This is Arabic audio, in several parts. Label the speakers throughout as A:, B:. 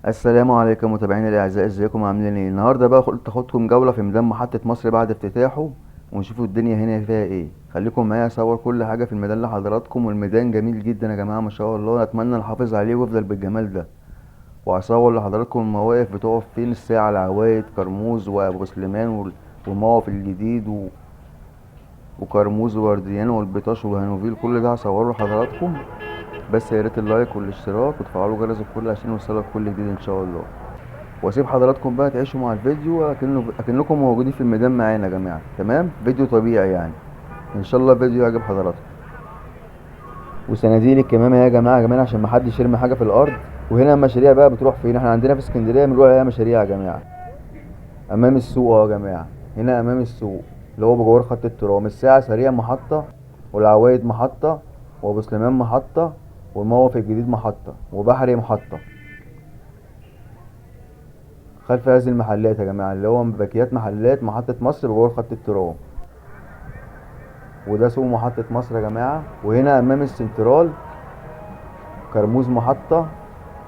A: السلام عليكم متابعينا الاعزاء، ازيكم عاملين ايه؟ النهارده بقى قلت اخدكم جوله في ميدان محطه مصر بعد افتتاحه ونشوفوا الدنيا هنا فيها ايه. خليكم معايا اصور كل حاجه في الميدان لحضراتكم، والميدان جميل جدا يا جماعه ما شاء الله، اتمنى نحافظ عليه ويفضل بالجمال ده. وهصور لحضراتكم المواقف بتقف فين الساعه، العوايد، كرموز وابو سليمان والموقف الجديد وكرموز وورديان والبيطاش والهانوفيل، كل ده هصوره لحضراتكم. بس يا ريت اللايك والاشتراك وتفعلوا جرس الكل عشان يوصلك كل جديد ان شاء الله. واسيب حضراتكم بقى تعيشوا مع الفيديو اكنكم موجودين في الميدان معانا يا جماعه. تمام، فيديو طبيعي يعني، ان شاء الله فيديو يعجب حضراتكم. وصناديق الكمامه يا جماعه كمان عشان ما حدش يرمي حاجه في الارض. وهنا المشاريع بقى بتروح فين؟ احنا عندنا في اسكندريه بنقول عليها مشاريع يا جماعه. امام السوق يا جماعه، هنا امام السوق اللي هو بجوار خط الترام. الساعه سريع محطه، والعوايد محطه، وابو سليمان محطه، والموقف الجديد محطه، وبحري محطه. خلف هذه المحلات يا جماعه اللي هو باكيات محلات محطه مصر بجوار خط الترام. وده سوق محطه مصر يا جماعه. وهنا امام السنترال كرموز محطه،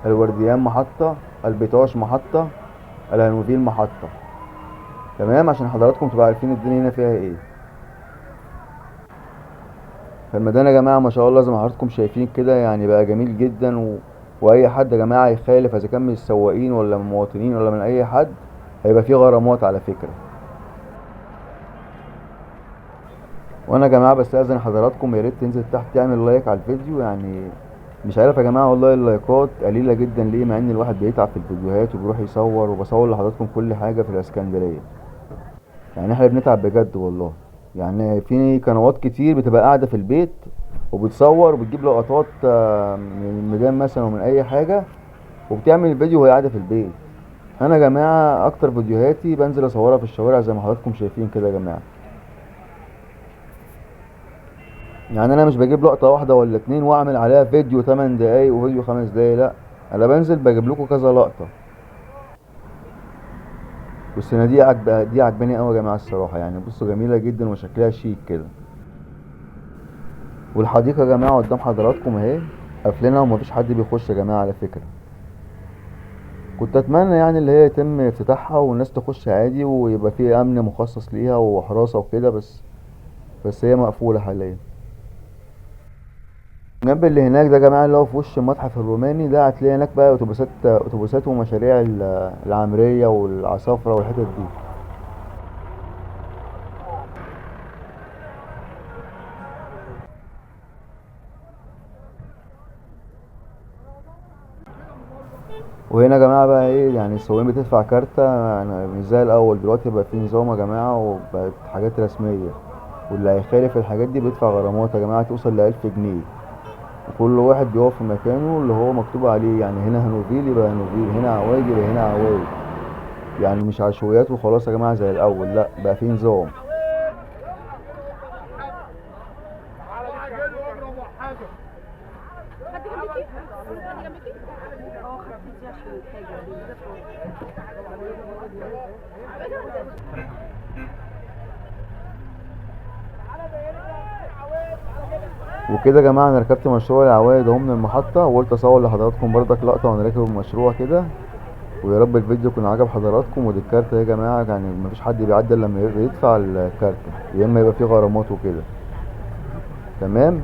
A: الورديان محطه، البيطاش محطه، الهانوفيل محطه. تمام، عشان حضراتكم تبقوا عارفين الدنيا هنا فيها ايه. فالميدان يا جماعه ما شاء الله زي ما حضراتكم شايفين كده يعني بقى جميل جدا واي حد يا جماعه يخالف، اذا كان من السواقين ولا من المواطنين ولا من اي حد، هيبقى فيه غرامات على فكره. وانا يا جماعه بستأذن حضراتكم يا ريت تنزل تحت تعمل لايك على الفيديو. يعني مش عارف يا جماعه والله اللايكات قليله جدا ليه، مع ان الواحد بيتعب في الفيديوهات وبيروح يصور، وبصور لحضراتكم كل حاجه في الاسكندريه. يعني احنا بنتعب بجد والله. يعني في قنوات كتير بتبقى قاعده في البيت وبتصور وبتجيب لقطات من الميدان مثلا ومن اي حاجه، وبتعمل الفيديو وهي قاعده في البيت. انا يا جماعه اكتر فيديوهاتي بنزل اصورها في الشوارع زي ما حضراتكم شايفين كده يا جماعه. يعني انا مش بجيب لقطه واحده ولا اتنين واعمل عليها فيديو 8 دقايق وفيديو 5 دقايق، لا، انا بنزل بجيب لكم كذا لقطه. والصناديق دي عجباني قوي يا جماعه الصراحه، يعني بصوا جميله جدا وشكلها شيك كده. والحديقه يا جماعه قدام حضراتكم اهي، قافلينها ومفيش حد بيخش يا جماعه على فكره. كنت اتمنى يعني اللي هي يتم افتتاحها والناس تخش عادي ويبقى فيه امن مخصص ليها وحراسه وكده، بس هي مقفوله حاليا. الجنب اللي هناك ده يا جماعه اللي هو في وش المتحف الروماني ده، هتلاقي هناك بقى اتوبيسات ومشاريع العمريه والعصافره والحتت دي. وهنا يا جماعه بقى ايه، يعني السواقين بتدفع كارتة، يعني مش زي الاول. دلوقتي بقى في نظام يا جماعه وبقت حاجات رسميه، واللي هيخالف الحاجات دي بيدفع غرامات يا جماعه توصل ل1000 جنيه. وكل واحد بيقف في مكانه اللي هو مكتوب عليه، يعني هنا هانوفيل يبقى هانوفيل، هنا عوايد يبقى هنا عوايد. يعني مش عشوائيات وخلاص يا جماعه زي الاول، لا بقى في نظام. وكده يا جماعه انا ركبت مشروع العوايد اهو من المحطه، وقلت اصور لحضراتكم برضك لقطه وانا راكب المشروع كده. ويا رب الفيديو يكون عجب حضراتكم. ودي الكارتة يا جماعه، يعني مفيش حد بيعدي الا لما يدفع الكارتة، يا اما يبقى فيه غرامات وكده. تمام،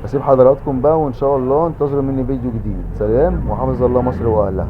A: اسيب حضراتكم بقى وان شاء الله انتظروا مني فيديو جديد. سلام، وحفظ الله مصر واهلها.